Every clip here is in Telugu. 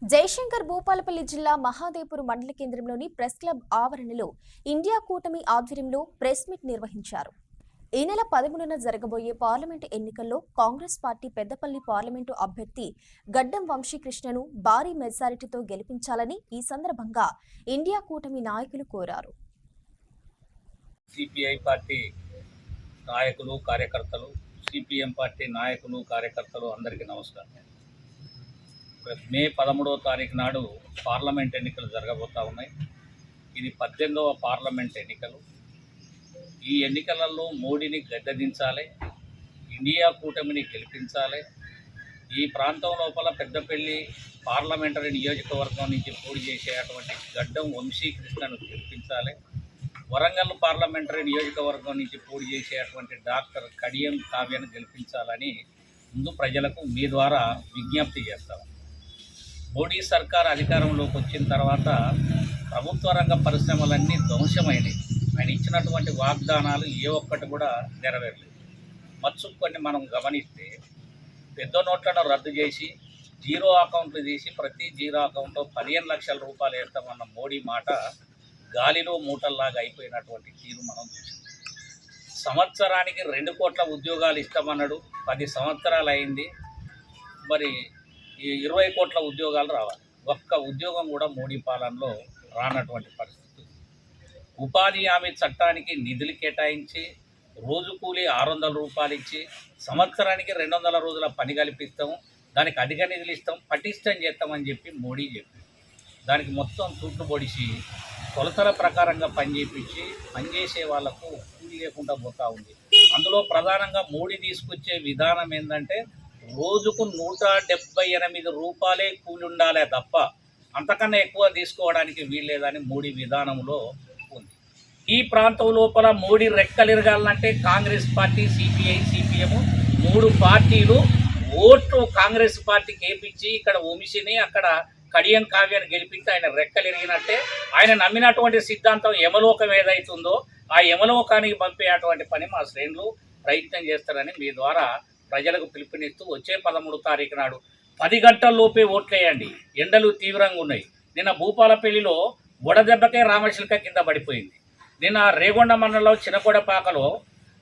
జయశంకర్ భూపాలపల్లి జిల్లా మహాదేవ్పూర్ మండల కేంద్రంలోని ప్రెస్ క్లబ్ ఆవరణలో ఇండియా కూటమి ఆధ్వర్యంలో ప్రెస్ మీట్ నిర్వహించారు. ఈ నెల 13న జరగబోయే పార్లమెంటు ఎన్నికల్లో కాంగ్రెస్ పార్టీ పెద్దపల్లి పార్లమెంటు అభ్యర్థి గడ్డం వంశీకృష్ణను భారీ మెజారిటీతో గెలిపించాలని ఈ సందర్భంగా ఇండియా కూటమి నాయకులు కోరారు. సిపిఐ పార్టీ నాయకులు కార్యకర్తలు, సిపిఎం పార్టీ నాయకులు కార్యకర్తలు అందరికీ నమస్కారం. మే 13వ తారీఖు నాడు పార్లమెంట్ ఎన్నికలు జరగబోతూ ఉన్నాయి. ఇది 18వ పార్లమెంట్ ఎన్నికలు. ఈ ఎన్నికలలో మోడీని గద్దెదించాలి, ఇండియా కూటమిని గెలిపించాలి. ఈ ప్రాంతం లోపల పెద్దపల్లి పార్లమెంటరీ నియోజకవర్గం నుంచి పోటీ చేసేటువంటి గడ్డం వంశీకృష్ణను గెలిపించాలి. వరంగల్ పార్లమెంటరీ నియోజకవర్గం నుంచి పోటీ చేసేటువంటి డాక్టర్ కడియం కావ్యను గెలిపించాలని ముందు ప్రజలకు మీ ద్వారా విజ్ఞప్తి చేస్తాం. మోడీ సర్కార్ అధికారంలోకి వచ్చిన తర్వాత ప్రభుత్వ రంగ పరిశ్రమలన్నీ ధ్వంసమైనవి. ఆయన ఇచ్చినటువంటి వాగ్దానాలు ఏ ఒక్కటి కూడా నెరవేరలేదు. కొన్ని మనం గమనిస్తే పెద్ద నోట్లను రద్దు చేసి జీరో అకౌంట్లు తీసి ప్రతి జీరో అకౌంట్లో 15 లక్షల రూపాయలు వేస్తామన్న మోడీ మాట గాలిలో మూటల్లాగా అయిపోయినటువంటి తీరు మనం చూసాం. సంవత్సరానికి 2 కోట్ల ఉద్యోగాలు ఇస్తామన్నాడు. 10 సంవత్సరాలు అయింది. మరి ఈ 20 కోట్ల ఉద్యోగాలు రావాలి. ఒక్క ఉద్యోగం కూడా మోడీ పాలనలో రానటువంటి పరిస్థితి. ఉపాధి హామీ చట్టానికి నిధులు కేటాయించి రోజు కూలీ 600 రూపాయలు ఇచ్చి సంవత్సరానికి 200 రోజుల పని కల్పిస్తాము, దానికి అధిక నిధులు ఇస్తాం, పటిష్టం చేస్తామని చెప్పి మోడీ చెప్పి దానికి మొత్తం చుట్టూ పొడిచి కొలతల ప్రకారంగా పనిచేయించి పనిచేసే వాళ్లకు కూలి లేకుండా పోతూ ఉంది. అందులో ప్రధానంగా మోడీ తీసుకొచ్చే విధానం ఏంటంటే రోజుకు 178 రూపాయలే కూలి ఉండాలే తప్ప అంతకన్నా ఎక్కువ తీసుకోవడానికి వీల్లేదని మోడీ విధానంలో ఉంది. ఈ ప్రాంతం లోపల మోడీ రెక్కలిరగాలంటే కాంగ్రెస్ పార్టీ, సిపిఐ, సిపిఎం 3 పార్టీలు ఓట్లు కాంగ్రెస్ పార్టీకి వేయించి ఇక్కడ వంశీని అక్కడ కడియం కావ్యాన్ని గెలిపిస్తే ఆయన రెక్కలిరిగినట్టే. ఆయన నమ్మినటువంటి సిద్ధాంతం యమలోకం ఏదైతుందో ఆ యమలోకానికి పంపేటువంటి పని మా శ్రేణులు ప్రయత్నం చేస్తారని మీ ద్వారా ప్రజలకు పిలుపునిస్తూ వచ్చే 13వ తారీఖు నాడు 10 గంటల్లోపే ఓట్లేయండి. ఎండలు తీవ్రంగా ఉన్నాయి. నిన్న భూపాలపల్లిలో వడదెబ్బకే రామశిల్క కింద పడిపోయింది. నిన్న రేగొండ మండలంలో చిన్నకొడపాకలో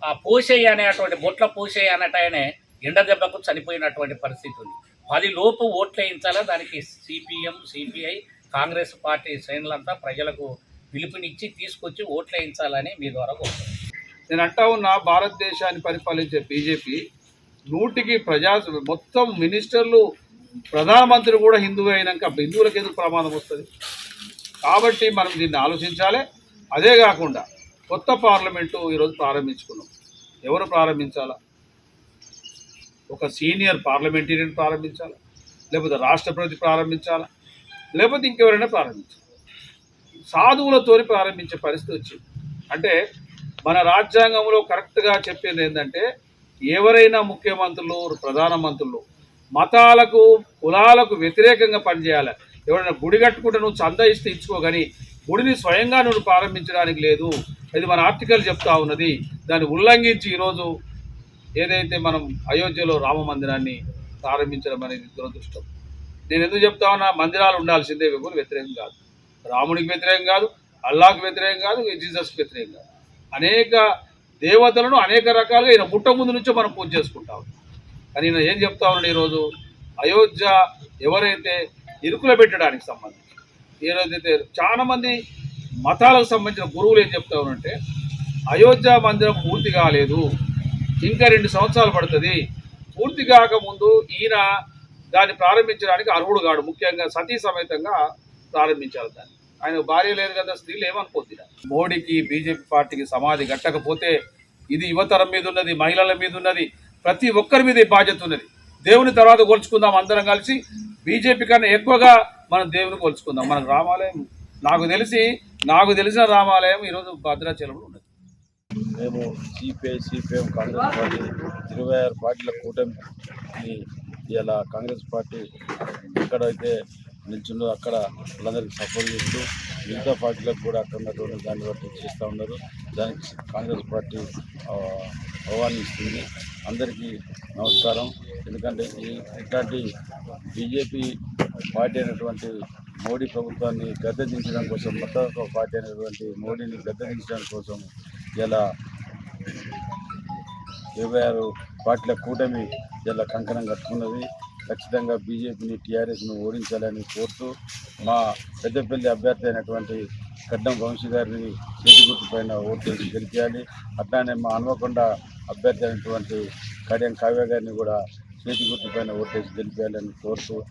ఆ పోషయ్య అనేటువంటి బొట్ల పోషయ్య అనేటైనే ఎండ దెబ్బకు చనిపోయినటువంటి పరిస్థితి ఉంది. 10 లోపు ఓట్లేయించాలా. దానికి సిపిఎం, సిపిఐ, కాంగ్రెస్ పార్టీ శ్రేణులంతా ప్రజలకు పిలుపునిచ్చి తీసుకొచ్చి ఓట్లేయించాలని మీ ద్వారా కోరుతున్నాను. నేను అంటా ఉన్న భారతదేశాన్ని పరిపాలించే బీజేపీ 100కి మొత్తం మినిస్టర్లు, ప్రధానమంత్రి కూడా హిందువు అయినాక హిందువులకు ఎందుకు ప్రమాదం వస్తుంది? కాబట్టి మనం దీన్ని ఆలోచించాలి. అదే కాకుండా కొత్త పార్లమెంటు ఈరోజు ప్రారంభించుకున్నాం. ఎవరు ప్రారంభించాలా? ఒక సీనియర్ పార్లమెంటేరియన్ ప్రారంభించాలా, లేకపోతే రాష్ట్రపతి ప్రారంభించాలా, లేకపోతే ఇంకెవరైనా ప్రారంభించాలి. సాధువులతో ప్రారంభించే పరిస్థితి వచ్చింది. అంటే మన రాజ్యాంగంలో కరెక్ట్గా చెప్పేది ఏంటంటే ఎవరైనా ముఖ్యమంత్రులు, ప్రధానమంత్రులు మతాలకు, కులాలకు వ్యతిరేకంగా పనిచేయాలి. ఎవరైనా గుడి కట్టుకుంటే నువ్వు చందా ఇస్తే ఇచ్చుకో, కానీ గుడిని స్వయంగా నువ్వు ప్రారంభించడానికి లేదు. ఇది మన ఆర్టికల్ చెప్తా ఉన్నది. దాన్ని ఉల్లంఘించి ఈరోజు ఏదైతే మనం అయోధ్యలో రామ మందిరాన్ని ప్రారంభించడం అనేది దురదృష్టం. నేను ఎందుకు చెప్తా ఉన్నా, మందిరాలు ఉండాల్సిందే, ఎవరు వ్యతిరేకం కాదు. రాముడికి వ్యతిరేకం కాదు, అల్లాహ్కి వ్యతిరేకం కాదు, జీసస్కి వ్యతిరేకం కాదు. అనేక దేవతలను అనేక రకాలుగా ఈయన పుట్ట ముందు నుంచో మనం పూజ చేసుకుంటాం. కానీ ఈయన ఏం చెప్తా ఉన్నాడు, ఈరోజు అయోధ్య ఎవరైతే ఇరుకుల పెట్టడానికి సంబంధించి ఏదైతే చాలామంది మతాలకు సంబంధించిన గురువులు ఏం చెప్తా ఉన్నారంటే అయోధ్య మందిరం పూర్తి కాలేదు, ఇంకా 2 సంవత్సరాలు పడుతుంది, పూర్తి కాకముందు ఈయన దాన్ని ప్రారంభించడానికి అర్హుడు కాడు. ముఖ్యంగా సతీ సమేతంగా ప్రారంభించాలి దాన్ని. ఆయన భార్య లేదు కదా, స్త్రీలు ఏమనుకోద్ది. మోడీకి, బీజేపీ పార్టీకి సమాధి కట్టకపోతే ఇది యువతరం మీద ఉన్నది, మహిళల మీద ఉన్నది, ప్రతి ఒక్కరి మీద ఈ బాధ్యత ఉన్నది. దేవుని తర్వాత కొలుచుకుందాం అందరం కలిసి. బీజేపీ కన్నా ఎక్కువగా మనం దేవుని కొలుచుకుందాం. మనకు రామాలయం, నాకు తెలిసిన రామాలయం ఈరోజు భద్రాచలంలో ఉన్నది. మేము సిపిఐ, సిపిఎం, కాంగ్రెస్ పార్టీ 26 పార్టీల కూటమి ఇలా కాంగ్రెస్ పార్టీ ఎక్కడైతే నిల్చుందో అక్కడ వాళ్ళందరికీ సపోర్ట్ చేస్తూ మిగతా పార్టీలకు కూడా అక్కడ ఉన్నటువంటి దాన్ని బట్టి చేస్తూ ఉన్నారు. దానికి కాంగ్రెస్ పార్టీ ఆహ్వానిస్తుంది. అందరికీ నమస్కారం. ఎందుకంటే ఇట్లాంటి బీజేపీ పార్టీ అయినటువంటి మోడీ ప్రభుత్వాన్ని గద్దెదించడం కోసం, మొత్తం పార్టీ అయినటువంటి మోడీని గద్దెదించడం కోసం ఇలా 26 పార్టీల కూటమి ఇలా కంకణం కట్టుకున్నది. ఖచ్చితంగా బీజేపీని, టీఆర్ఎస్ను ఓడించాలని కోరుతూ మా పెద్దపల్లి అభ్యర్థి అయినటువంటి గడ్డం వంశీ గారిని చేతి గుర్తు పైన ఓటేసి గెలిపించాలి. అట్లానే మా హన్మకొండ అభ్యర్థి అయినటువంటి కడియం కావ్య గారిని కూడా చేతి గుర్తు పైన ఓటేసి గెలిపించాలని కోరుతూ